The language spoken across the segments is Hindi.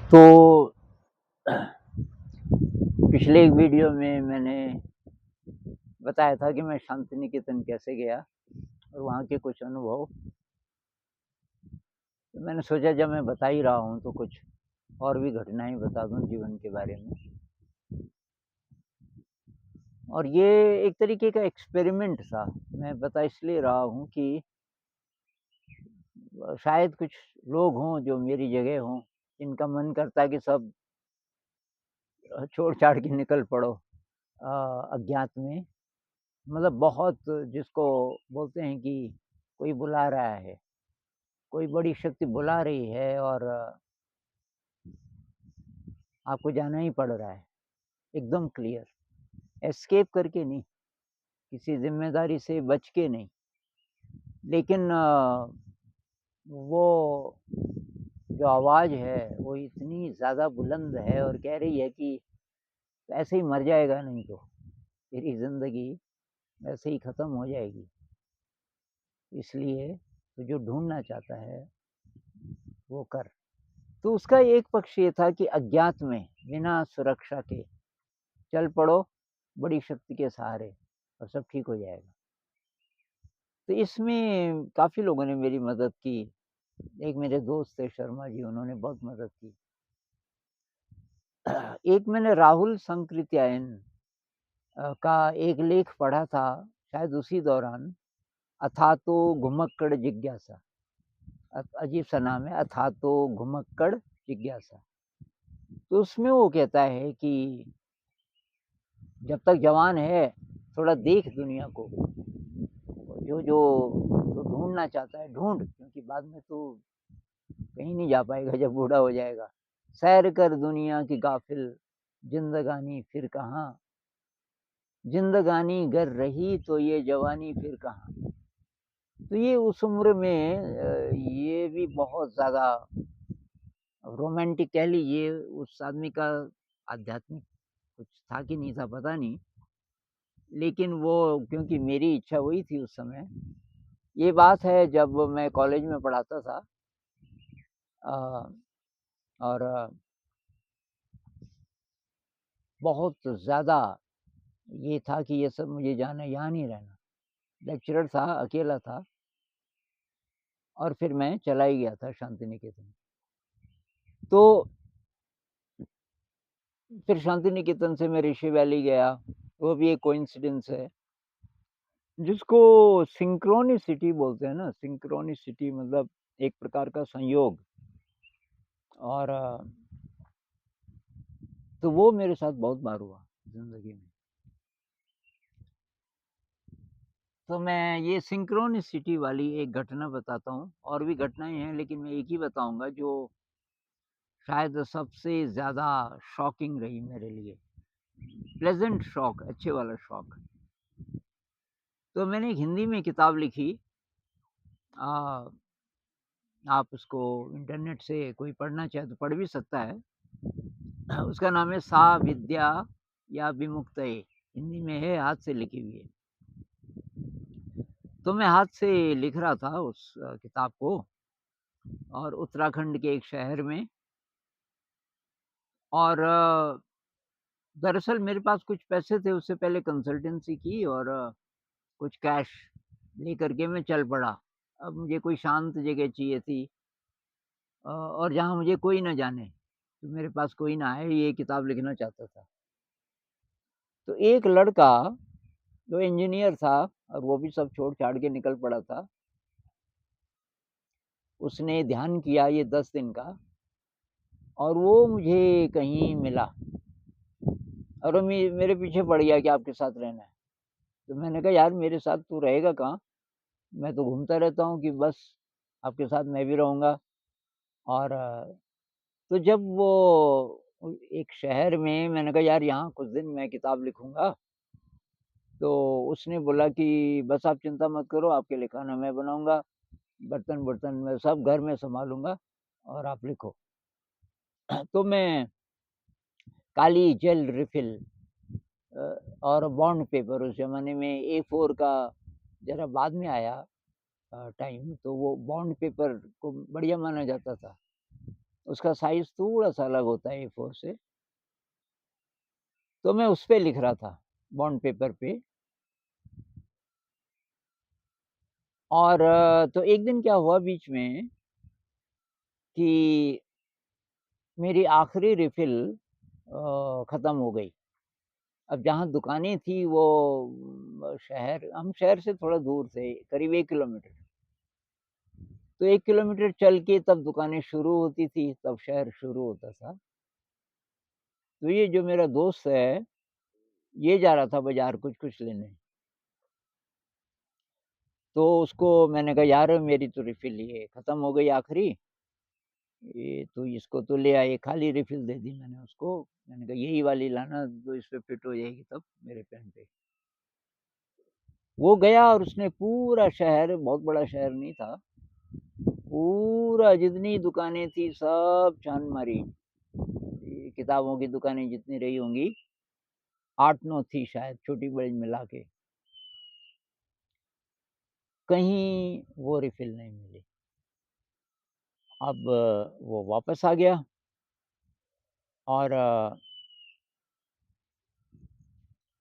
तो पिछले एक वीडियो में मैंने बताया था कि मैं शांति निकेतन कैसे गया और वहाँ के कुछ अनुभव। तो मैंने सोचा जब मैं बता ही रहा हूँ तो कुछ और भी घटनाएं बता दूँ जीवन के बारे में। और ये एक तरीके का एक्सपेरिमेंट था। मैं बता इसलिए रहा हूँ कि शायद कुछ लोग हों जो मेरी जगह हों, जिनका मन करता है कि सब छोड़-छाड़ के निकल पड़ो अज्ञात में। मतलब बहुत जिसको बोलते हैं कि कोई बुला रहा है, कोई बड़ी शक्ति बुला रही है और आपको जाना ही पड़ रहा है, एकदम क्लियर, एस्केप करके नहीं, किसी ज़िम्मेदारी से बच के नहीं। लेकिन वो जो आवाज़ है, वो इतनी ज़्यादा बुलंद है और कह रही है कि ऐसे ही मर जाएगा नहीं तो, तेरी ज़िंदगी ऐसे ही ख़त्म हो जाएगी। इसलिए तू जो ढूँढना चाहता है, वो कर। तो उसका एक पक्ष ये था कि अज्ञात में, बिना सुरक्षा के चल पड़ो बड़ी शक्ति के सहारे और सब ठीक हो जाएगा। तो इसमें काफ़ी लोगों ने मेरी मदद की। एक मेरे दोस्त थे शर्मा जी, उन्होंने बहुत मदद की। एक मैंने राहुल संकृत्यायन का एक लेख पढ़ा था, शायद उसी दौरान, अथातो घुमक्कड़ जिज्ञासा। अजीब सा नाम है, अथातो घुमक्कड़ जिज्ञासा। तो उसमें वो कहता है कि जब तक जवान है, थोड़ा देख दुनिया को। जो जो तो ढूँढना चाहता है ढूँढ, क्योंकि बाद में तू कहीं नहीं जा पाएगा जब बूढ़ा हो जाएगा। सैर कर दुनिया की गाफिल, जिंदगानी फिर कहाँ, जिंदगानी गर रही तो ये जवानी फिर कहाँ। तो ये उस उम्र में ये भी बहुत ज़्यादा रोमांटिक कह लीजिए। उस आदमी का आध्यात्मिक कुछ था कि नहीं था पता नहीं, लेकिन वो क्योंकि मेरी इच्छा वही थी उस समय। ये बात है जब मैं कॉलेज में पढ़ाता था अ, और बहुत ज़्यादा ये था कि ये सब मुझे जाना, यहाँ नहीं रहना। लेक्चरर था, अकेला था और फिर मैं चला ही गया था शांति निकेतन। तो फिर शांति निकेतन से मैं ऋषि वैली गया, वो भी एक कोइंसिडेंस है, जिसको सिंक्रोनिसिटी बोलते हैं ना। सिंक्रोनिसिटी मतलब एक प्रकार का संयोग। और तो वो मेरे साथ बहुत बार हुआ ज़िंदगी में। तो मैं ये सिंक्रोनिसिटी वाली एक घटना बताता हूँ, और भी घटनाएँ हैं लेकिन मैं एक ही बताऊँगा जो शायद सबसे ज़्यादा शॉकिंग रही मेरे लिए। प्लेज़ेंट शॉक, अच्छे वाला शॉक। तो मैंने एक हिंदी में किताब लिखी। अ, आप उसको इंटरनेट से कोई पढ़ना चाहे तो पढ़ भी सकता है। उसका नाम है सा विद्या या विमुक्तये, हिंदी में है, हाथ से लिखी हुई है। तो मैं हाथ से लिख रहा था उस किताब को, और उत्तराखंड के एक शहर में। और दरअसल मेरे पास कुछ पैसे थे, उससे पहले कंसल्टेंसी की और कुछ कैश लेकर के मैं चल पड़ा। अब मुझे कोई शांत जगह चाहिए थी और जहाँ मुझे कोई ना जाने, तो मेरे पास कोई ना आए, ये किताब लिखना चाहता था। तो एक लड़का जो इंजीनियर था और वो भी सब छोड़-छाड़ के निकल पड़ा था, उसने ध्यान किया ये 10 दिन का, और वो मुझे कहीं मिला और वो मेरे पीछे पड़ गया कि आपके साथ रहना है। तो मैंने कहा यार मेरे साथ तू रहेगा कहाँ? मैं तो घूमता रहता हूँ कि बस आपके साथ मैं भी रहूँगा। और तो जब वो एक शहर में, मैंने कहा यार यहाँ कुछ दिन मैं किताब लिखूँगा। तो उसने बोला कि बस आप चिंता मत करो, आपके लिए खाना मैं बनाऊँगा, बर्तन-वर्तन मैं सब घर में सँभालूँगा और आप लिखो। तो मैं काली जेल रिफ़िल और बॉन्ड पेपर, उस ज़माने में ए4 का ज़रा बाद में आया टाइम, तो वो बॉन्ड पेपर को बढ़िया माना जाता था। उसका साइज़ थोड़ा-सा अलग होता है ए4 से। तो मैं उस पे लिख रहा था, बॉन्ड पेपर पे। और तो एक दिन क्या हुआ बीच में कि मेरी आखिरी रिफ़िल ख़त्म हो गई। अब जहाँ दुकानें थी वो शहर, हम शहर से थोड़ा दूर थे, करीब 1 किलोमीटर। तो 1 किलोमीटर चल के तब दुकानें शुरू होती थी, तब शहर शुरू होता था। तो ये जो मेरा दोस्त है, ये जा रहा था बाज़ार कुछ-कुछ लेने। तो उसको मैंने कहा, यार मेरी तो रिफ़िल ये ख़त्म हो गई आखिरी, ये तो इसको तो ले आ, ये खाली रिफ़िल दे दी मैंने उसको। मैंने कहा यही वाली लाना, तो इस पे फिट हो जाएगी तब मेरे पेन पे। वो गया और उसने पूरा शहर, बहुत बड़ा शहर नहीं था, पूरा जितनी दुकानें थी सब छान मारी। ये किताबों की दुकानें जितनी रही होंगी, 8-9 थी शायद, छोटी-बड़ी मिला के। कहीं वो रिफ़िल नहीं मिली। अब वो वापस आ गया और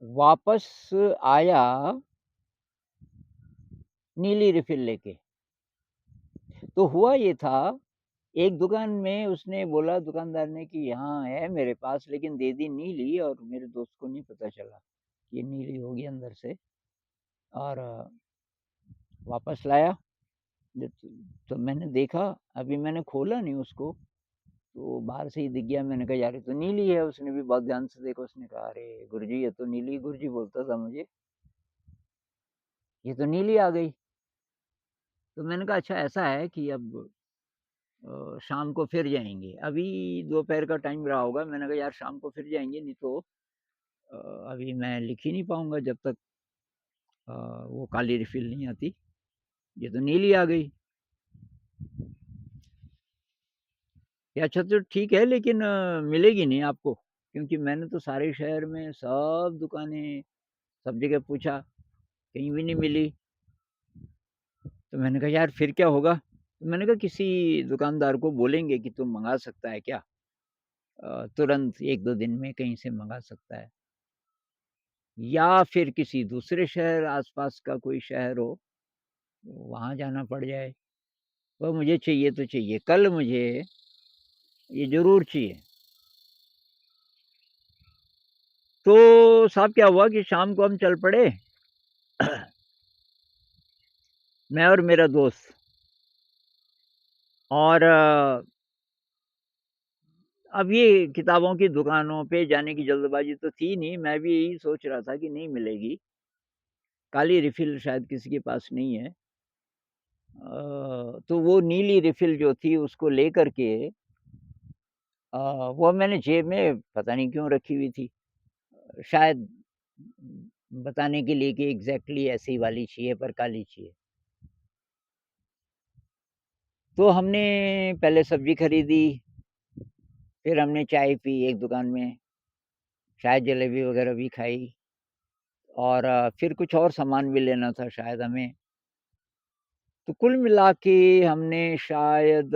वापस आया नीली रिफ़िल लेके। तो हुआ ये था, एक दुकान में उसने बोला दुकानदार ने कि यहाँ है मेरे पास, लेकिन दे दी नीली, और मेरे दोस्त को नहीं पता चला, ये नीली होगी अंदर से। और वापस लाया। जब तो मैंने देखा, अभी मैंने खोला नहीं उसको, तो बाहर से ही दिख गया। मैंने कहा यार ये तो नीली है। उसने भी बहुत ध्यान से देखा, उसने कहा अरे गुरुजी ये तो नीली, गुरुजी बोलता था मुझे, ये तो नीली आ गई। तो मैंने कहा अच्छा ऐसा है कि अब शाम को फिर जाएँगे। अभी दोपहर का टाइम रहा होगा। मैंने कहा यार शाम को फिर जाएँगे, नहीं तो अ, अभी मैं लिख ही नहीं पाऊँगा जब तक वो काली रिफ़िल नहीं आती। ये तो नीली आ गई। ये अच्छा तो ठीक है, लेकिन मिलेगी नहीं आपको, क्योंकि मैंने तो सारे शहर में सब दुकानें, सब जगह पूछा, कहीं भी नहीं मिली। तो मैंने कहा यार फिर क्या होगा? तो मैंने कहा किसी दुकानदार को बोलेंगे कि तू मँगा सकता है क्या? तुरंत 1-2 दिन में कहीं से मँगा सकता है। या फिर किसी दूसरे शहर, आस-पास का कोई शहर हो, वहाँ जाना पड़ जाए। वो मुझे चाहिए तो चाहिए, कल मुझे ये ज़रूर चाहिए। तो साहब क्या हुआ कि शाम को हम चल पड़े, मैं और मेरा दोस्त। और अब ये किताबों की दुकानों पे जाने की जल्दबाज़ी तो थी नहीं, मैं भी यही सोच रहा था कि नहीं मिलेगी, काली रिफ़िल शायद किसी के पास नहीं है। तो वो नीली रिफ़िल जो थी उसको लेकर के वो मैंने जेब में पता नहीं क्यों रखी हुई थी। शायद बताने के लिए कि एग्ज़ैक्टली ऐसी वाली चाहिए पर काली चाहिए। तो हमने पहले सब्ज़ी खरीदी, फिर हमने चाय पी एक दुकान में, शायद जलेबी वग़ैरह भी खाई, और फिर कुछ और सामान भी लेना था शायद हमें। तो कुल मिला के हमने शायद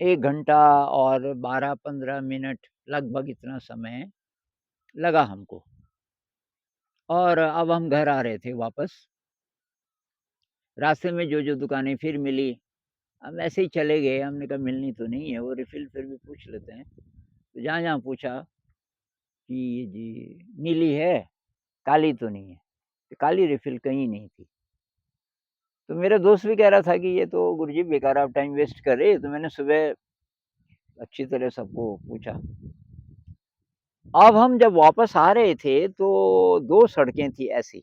1 घंटा और 12-15 मिनट, लगभग इतना समय लगा हमको। और अब हम घर आ रहे थे वापस। रास्ते में जो-जो दुकानें फिर मिली, हम ऐसे ही चले गए। हमने कहा मिलनी तो नहीं है, वो रिफ़िल फिर भी पूछ लेते हैं। तो जहाँ-जहाँ पूछा कि ये जी नीली है, काली तो नहीं है। तो काली रिफ़िल कहीं नहीं थी। तो मेरा दोस्त भी कह रहा था कि ये तो गुरुजी बेकार आप टाइम वेस्ट कर रहे हैं। तो मैंने सुबह अच्छी तरह सबको पूछा। अब हम जब वापस आ रहे थे तो 2 सड़कें थी ऐसी।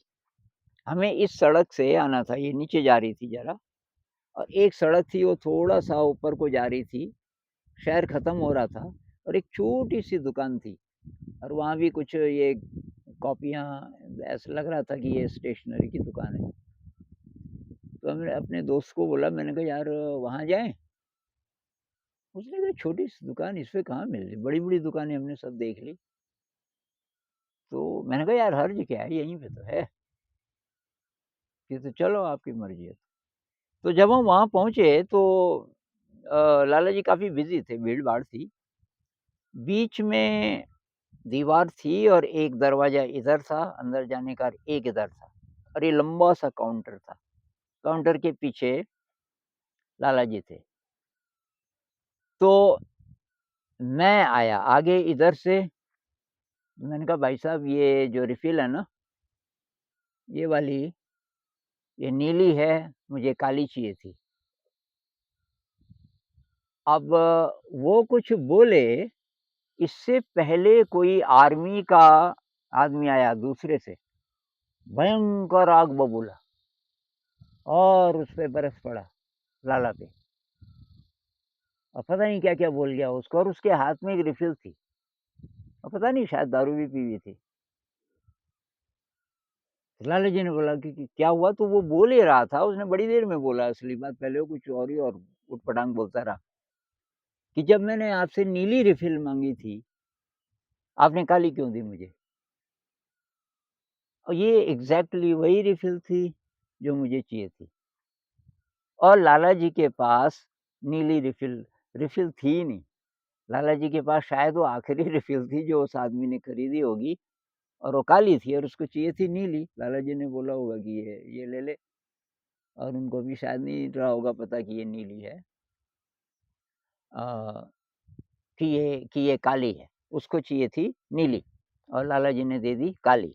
हमें इस सड़क से आना था, ये नीचे जा रही थी ज़रा, और एक सड़क थी वो थोड़ा-सा ऊपर को जा रही थी। शहर ख़त्म हो रहा था और एक छोटी-सी दुकान थी, और वहाँ भी कुछ ये कॉपियाँ, ऐसा लग रहा था कि ये स्टेशनरी की दुकान है। तो हमने अपने दोस्त को बोला, मैंने कहा यार वहाँ जाएँ? उसने कहा छोटी-सी दुकान, इसमें कहाँ मिल रही, बड़ी-बड़ी दुकानें हमने सब देख ली। तो मैंने कहा यार हर्ज क्या है, यहीं पे तो है, कि तो चलो आपकी मर्ज़ी है। तो जब हम वहाँ पहुँचे तो लाला जी काफ़ी बिज़ी थे, भीड़-भाड़ थी। बीच में दीवार थी और एक दरवाज़ा इधर था, अंदर जाने का, एक इधर था और ये लंबा-सा काउंटर था। काउंटर के पीछे लाला जी थे। तो मैं आया आगे इधर से, मैंने कहा, "भाई साहब, ये जो रिफ़िल है ना, ये वाली, ये नीली है, मुझे काली चाहिए थी।" अब वो कुछ बोले, इससे पहले कोई आर्मी का आदमी आया दूसरे से, भयंकर आग बबूला और उस पे बरस पड़ा लाला पे। और पता नहीं क्या-क्या बोल गया उसको, और उसके हाथ में एक रिफ़िल थी और पता नहीं शायद दारू भी पी हुई थी। लाला जी ने बोला कि क्या हुआ? तो वो बोल ही रहा था, उसने बड़ी देर में बोला, असली बात पहले वो कुछ और ही और ऊट-पटांग बोलता रहा कि जब मैंने आपसे नीली रिफ़िल माँगी थी, आपने काली क्यों दी मुझे? और ये एग्ज़ैक्टली वही रिफ़िल थी जो मुझे चाहिए थी। और लाला जी के पास नीली रिफ़िल थी ही नहीं। लाला जी के पास शायद वो आखिरी रिफ़िल थी जो उस आदमी ने खरीदी होगी और वो काली थी और उसको चाहिए थी नीली। लाला जी ने बोला होगा कि ये ले ले, और उनको भी शायद नहीं रहा होगा पता कि ये नीली है, अ, कि ये काली है। उसको चाहिए थी नीली और लाला जी ने दे दी काली,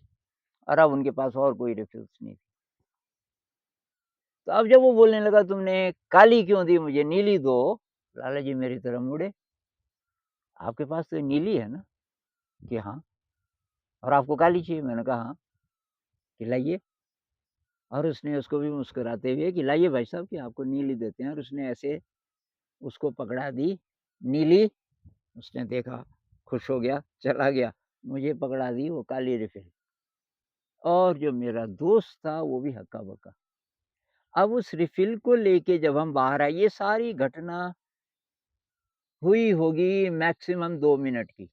और अब उनके पास और कोई रिफ़िल्स नहीं थी। तो अब जब वो बोलने लगा, "तुमने काली क्यों दी मुझे, नीली दो।" लाला जी मेरी तरफ मुड़े, "आपके पास तो नीली है ना?" कि हाँ। "और आपको काली चाहिए?" मैंने कहा, "हाँ।" कि लाइए। और उसने उसको भी मुस्कुराते हुए कि लाइए भाई साहब, कि आपको नीली देते हैं, और उसने ऐसे उसको पकड़ा दी नीली। उसने देखा, खुश हो गया, चला गया। मुझे पकड़ा दी वो काली रिफ़िल, और जो मेरा दोस्त था वो भी हक्का-बक्का। अब उस रिफ़िल को लेके जब हम बाहर आए, ये सारी घटना हुई होगी मैक्सिमम 2 मिनट की।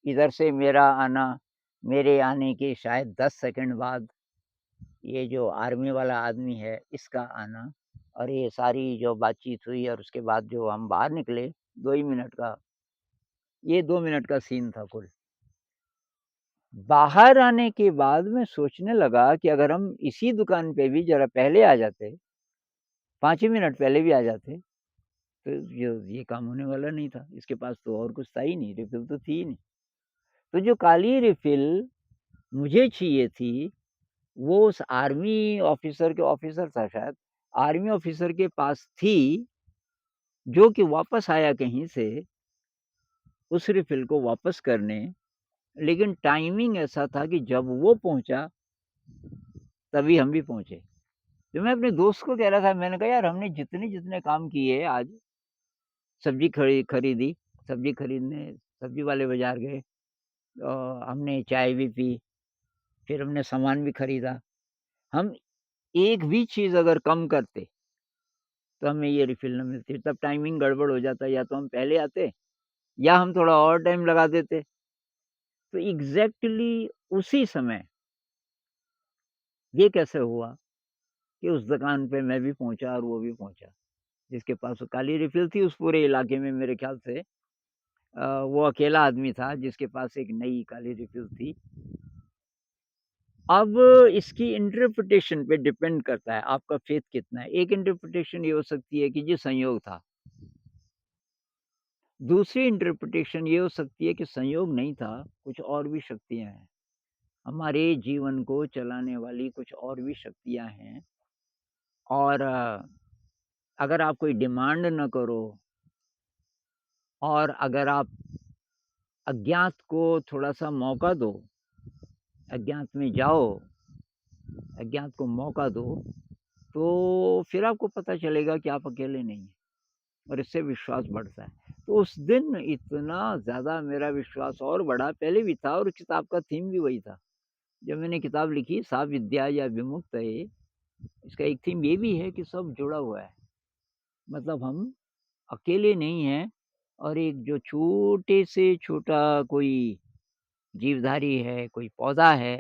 इधर से मेरे आने के शायद 10 सेकंड बाद ये जो आर्मी वाला आदमी है, इसका आना, और ये सारी जो बातचीत हुई, और उसके बाद जो हम बाहर निकले, 2 ही मिनट का, ये 2 मिनट का सीन था कुल। बाहर आने के बाद मैं सोचने लगा कि अगर हम इसी दुकान पे भी ज़रा पहले आ जाते, 5 ही मिनट पहले भी आ जाते, तो ये काम होने वाला नहीं था। इसके पास तो और कुछ था ही नहीं, रिफ़िल तो थी ही नहीं। तो जो काली रिफ़िल मुझे चाहिए थी, वो उस आर्मी ऑफ़िसर था शायद, आर्मी ऑफ़िसर के पास थी, जो कि वापस आया कहीं से उस रिफ़िल को वापस करने। लेकिन टाइमिंग ऐसा था कि जब वो पहुँचा, तभी हम भी पहुँचे। तो मैं अपने दोस्त को कह रहा था, मैंने कहा, यार, हमने जितने-जितने काम किए आज, सब्ज़ी खरीदी, सब्ज़ी खरीदने सब्ज़ी वाले बाज़ार गए, हमने चाय भी पी, फिर हमने सामान भी खरीदा। हम एक भी चीज़ अगर कम करते, तो हमें ये रिफ़िल ना मिलती, तब टाइमिंग गड़बड़ हो जाता, या तो हम पहले आते या हम थोड़ा और टाइम लगा देते। तो एग्ज़ैक्टली उसी समय ये कैसे हुआ कि उस दुकान पे मैं भी पहुँचा और वो भी पहुँचा, जिसके पास वो काली रिफ़िल थी। उस पूरे इलाके में मेरे ख़्याल से वो अकेला आदमी था जिसके पास एक नई काली रिफ़िल थी। अब इसकी इंटरप्रिटेशन पे डिपेंड करता है आपका फ़ेथ कितना है। एक इंटरप्रिटेशन ये हो सकती है कि जी संयोग था। दूसरी इंटरप्रिटेशन ये हो सकती है कि संयोग नहीं था, कुछ और भी शक्तियाँ हैं। हमारे जीवन को चलाने वाली कुछ और भी शक्तियाँ हैं, और अगर आप कोई डिमांड ना करो, और अगर आप अज्ञात को थोड़ा-सा मौका दो, अज्ञात में जाओ, अज्ञात को मौका दो, तो फिर आपको पता चलेगा कि आप अकेले नहीं हैं, और इससे विश्वास बढ़ता है। तो उस दिन इतना ज़्यादा मेरा विश्वास और बढ़ा, पहले भी था, और किताब का थीम भी वही था। जब मैंने किताब लिखी सा विद्या या विमुक्तये, इसका एक थीम ये भी है कि सब जुड़ा हुआ है। मतलब हम अकेले नहीं हैं, और एक जो छोटे से छोटा कोई जीवधारी है, कोई पौधा है,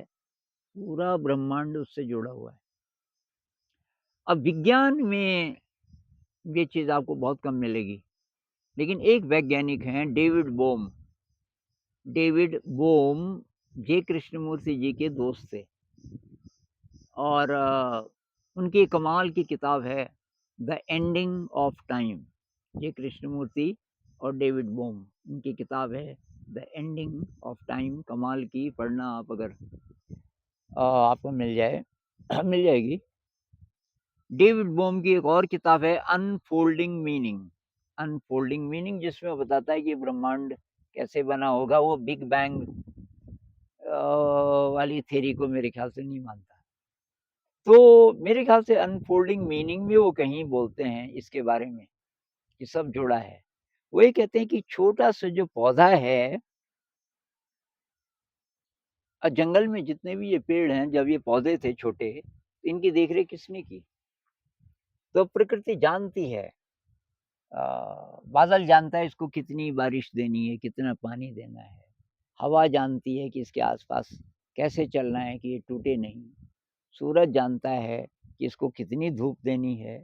पूरा ब्रह्मांड उससे जुड़ा हुआ है। अब विज्ञान में ये चीज़ आपको बहुत कम मिलेगी। लेकिन एक वैज्ञानिक हैं डेविड बोम। डेविड बोम जे कृष्णमूर्ति जी के दोस्त थे और उनकी कमाल की किताब है द एंडिंग ऑफ टाइम। जे कृष्णमूर्ति और डेविड बोम, उनकी किताब है द एंडिंग ऑफ टाइम, कमाल की, पढ़ना आप अगर आपको मिल जाए मिल जाएगी। डेविड बोम की एक और किताब है अनफोल्डिंग मीनिंग। अनफोल्डिंग मीनिंग जिसमें वो बताता है कि ब्रह्मांड कैसे बना होगा। वो बिग बैंग वाली थ्योरी को मेरे ख्याल से नहीं मानता। तो मेरे ख्याल से अनफोल्डिंग मीनिंग में वो कहीं बोलते हैं इसके बारे में कि सब जुड़ा है। वो ये कहते हैं कि छोटा सा जो पौधा है, जंगल में जितने भी ये पेड़ हैं, जब ये पौधे थे छोटे, तो इनकी देखरेख किसने की? तो प्रकृति जानती है। बादल जानता है इसको कितनी बारिश देनी है, कितना पानी देना है। हवा जानती है कि इसके आसपास कैसे चलना है कि ये टूटे नहीं। सूरज जानता है कि इसको कितनी धूप देनी है।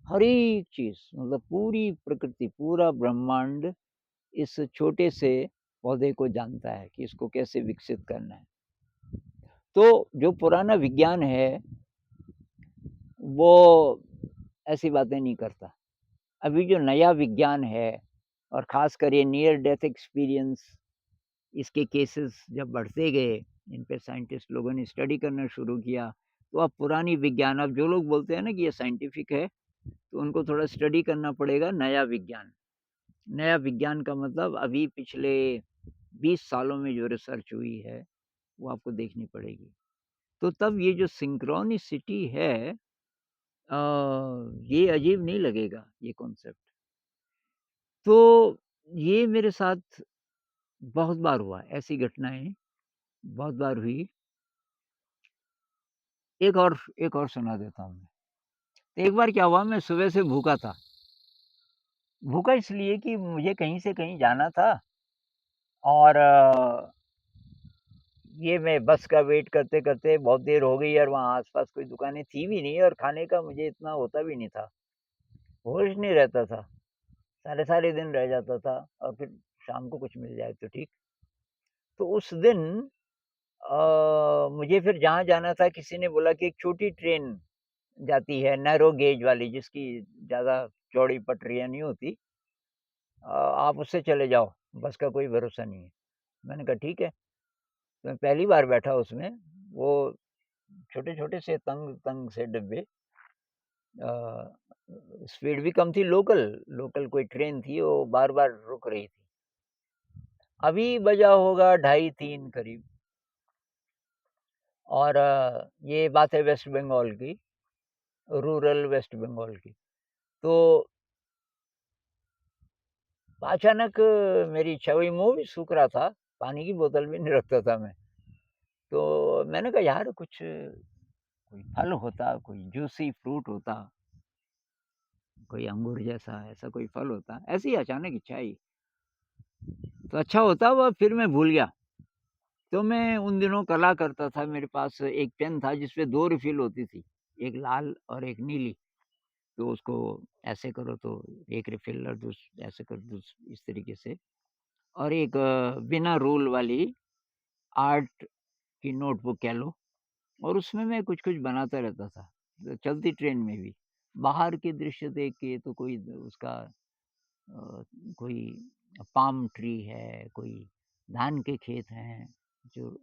हर एक चीज़, मतलब पूरी प्रकृति, पूरा ब्रह्मांड इस छोटे से पौधे को जानता है कि इसको कैसे विकसित करना है। तो जो पुराना विज्ञान है, वो ऐसी बातें नहीं करता। अभी जो नया विज्ञान है और ख़ासकर ये नियर डेथ एक्सपीरियंस, इसके केसेस जब बढ़ते गए, इन पे साइंटिस्ट लोगों ने स्टडी करना शुरू किया, तो अब पुरानी विज्ञान, अब जो लोग बोलते हैं ना कि ये साइंटिफिक है, तो उनको थोड़ा स्टडी करना पड़ेगा नया विज्ञान। नया विज्ञान का मतलब अभी पिछले 20 सालों में जो रिसर्च हुई है, वो आपको देखनी पड़ेगी। तो तब ये जो सिंक्रोनिसिटी है, ये अजीब नहीं लगेगा ये कॉन्सेप्ट। तो ये मेरे साथ बहुत बार हुआ, ऐसी घटनाएँ बहुत बार हुई। एक और सुना देता हूँ मैं। एक बार क्या हुआ, मैं सुबह से भूखा था। भूखा इसलिए कि मुझे कहीं से कहीं जाना था और ये मैं बस का वेट करते-करते बहुत देर हो गई और वहाँ आस-पास कोई दुकानें थी भी नहीं और खाने का मुझे इतना होता भी नहीं था। होश नहीं रहता था। सारे-सारे दिन रह जाता था और फिर शाम को कुछ मिल जाए तो ठीक। तो उस दिन मुझे फिर जहाँ जाना था, किसी ने बोला कि एक छोटी ट्रेन जाती है नैरो गेज वाली, जिसकी ज़्यादा चौड़ी पटरियाँ नहीं होती। आप उससे चले जाओ, बस का कोई भरोसा नहीं है। मैंने कहा ठीक है। तो मैं पहली बार बैठा उसमें। वो छोटे-छोटे से तंग-तंग से डिब्बे। अ, स्पीड भी कम थी, लोकल लोकल कोई ट्रेन थी, वो बार-बार रुक रही थी। अभी बजा होगा ढाई 3 करीब। और ये बात है वेस्ट बंगाल की, रूरल वेस्ट बंगाल की। तो अचानक मेरी इच्छा हुई, मुँह भी सूख रहा था, पानी की बोतल भी नहीं रखता था मैं। तो मैंने कहा यार कुछ कोई फल होता, कोई जूसी फ्रूट होता, कोई अंगूर जैसा ऐसा कोई फल होता, ऐसी ही अचानक इच्छा आई, तो अच्छा होता वो, फिर मैं भूल गया। तो मैं उन दिनों कला करता था, मेरे पास एक पेन था जिसपे 2 रिफ़िल होती थी, एक लाल और एक नीली। तो उसको ऐसे करो तो एक रिफ़िल और ऐसे करो इस तरीके से। और एक बिना रूल वाली आर्ट की नोटबुक कह लो, और उसमें मैं कुछ-कुछ बनाता रहता था, चलती ट्रेन में भी। बाहर के दृश्य देख के तो कोई उसका अ, कोई पाम ट्री है, कोई धान के खेत हैं, जो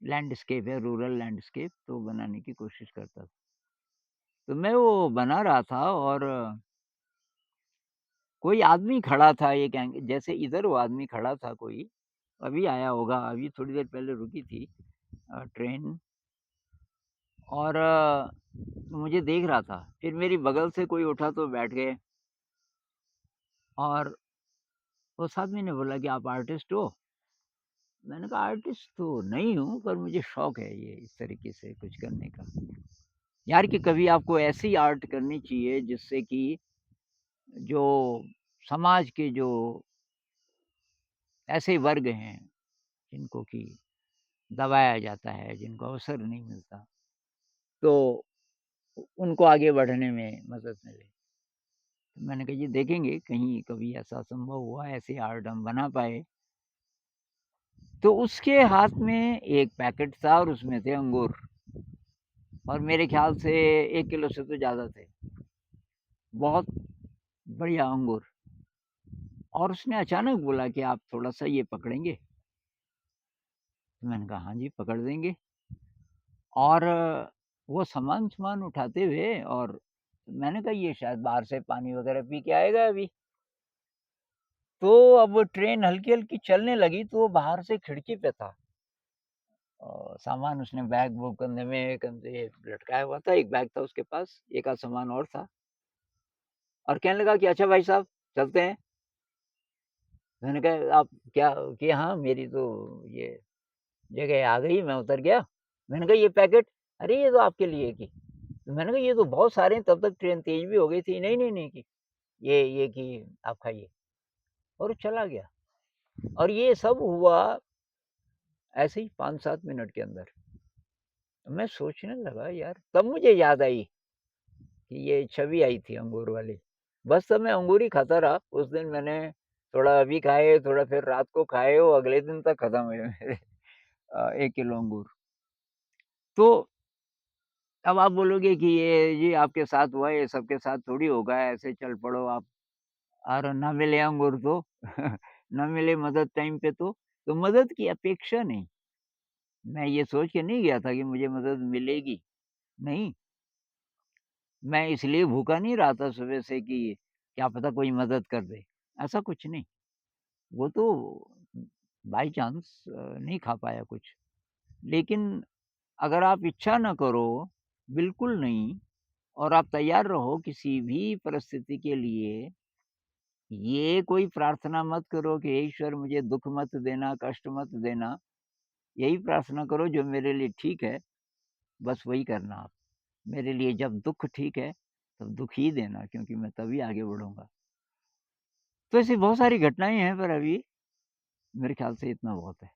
लैंडस्केप है, रूरल लैंडस्केप, तो बनाने की कोशिश करता था। तो मैं वो बना रहा था और कोई आदमी खड़ा था एक जैसे इधर वो आदमी खड़ा था कोई, अभी आया होगा, अभी थोड़ी देर पहले रुकी थी ट्रेन, और मुझे देख रहा था। फिर मेरी बगल से कोई उठा तो बैठ गए और उस आदमी ने बोला कि आप आर्टिस्ट हो? मैंने कहा आर्टिस्ट तो नहीं हूँ, पर मुझे शौक है ये इस तरीके से कुछ करने का। यार कि कभी आपको ऐसी आर्ट करनी चाहिए जिससे कि जो समाज के जो ऐसे वर्ग हैं जिनको कि दबाया जाता है, जिनको अवसर नहीं मिलता, तो उनको आगे बढ़ने में मदद मिले। तो मैंने कहा, "ये देखेंगे कहीं कभी ऐसा संभव हुआ, ऐसी आर्ट हम बना पाए।" तो उसके हाथ में एक पैकेट था और उसमें थे अंगूर और मेरे ख़्याल से 1 किलो से तो ज़्यादा थे। बहुत बढ़िया अंगूर और उसने अचानक बोला कि, "आप थोड़ा-सा ये पकड़ेंगे?" तो मैंने कहा, "हाँ जी, पकड़ देंगे।" और वो सामान-सुमान उठाते हुए और मैंने कहा, "ये शायद बाहर से पानी वग़ैरह पी के आएगा अभी।" तो अब ट्रेन हल्की-हल्की चलने लगी तो वो बाहर से खिड़की पे था। सामान उसने बैग-वूग कंधे लटकाया हुआ था, एक बैग था उसके पास, एक आध सामान और था और कहने लगा कि अच्छा भाई साहब चलते हैं। मैंने कहा आप क्या कि हाँ, मेरी तो ये जगह आ गई, मैं उतर गया। मैंने कहा ये पैकेट, अरे ये तो आपके लिए की। तो मैंने कहा ये तो बहुत सारे हैं, तब तक ट्रेन तेज़ भी हो गई थी। नहीं, नहीं, नहीं की, ये की आप खाइए और वो चला गया और ये सब हुआ ऐसे ही 5-7 मिनट के अंदर। मैं सोचने लगा यार, तब मुझे याद आई कि ये छवि आई थी अंगूर वाली। बस तब मैं अंगूर ही खाता रहा। उस दिन मैंने थोड़ा अभी खाए, थोड़ा फिर रात को खाए, वो अगले दिन तक खत्म हुए मेरे 1 किलो अंगूर। तो अब आप बोलोगे कि ये आपके साथ हुआ, ये सबके साथ थोड़ी होगा, ऐसे चल पड़ो आप और ना मिले अंगूर तो ना मिले मदद टाइम पे तो मदद की अपेक्षा नहीं। मैं ये सोच के नहीं गया था कि मुझे मदद मिलेगी, नहीं। मैं इसलिए भूखा नहीं रहा था सुबह से कि क्या पता कोई मदद कर दे, ऐसा कुछ नहीं। वो तो बाय चांस नहीं खा पाया कुछ। लेकिन अगर आप इच्छा ना करो, बिल्कुल नहीं और आप तैयार रहो किसी भी परिस्थिति के लिए, ये कोई प्रार्थना मत करो कि हे ईश्वर मुझे दुःख मत देना, कष्ट मत देना। यही प्रार्थना करो जो मेरे लिए ठीक है, बस वही करना आप। मेरे लिए जब दुःख ठीक है, तब दुःख ही देना क्योंकि मैं तभी आगे बढ़ूँगा। तो ऐसी बहुत सारी घटनाएँ हैं पर अभी मेरे ख़्याल से इतना बहुत है।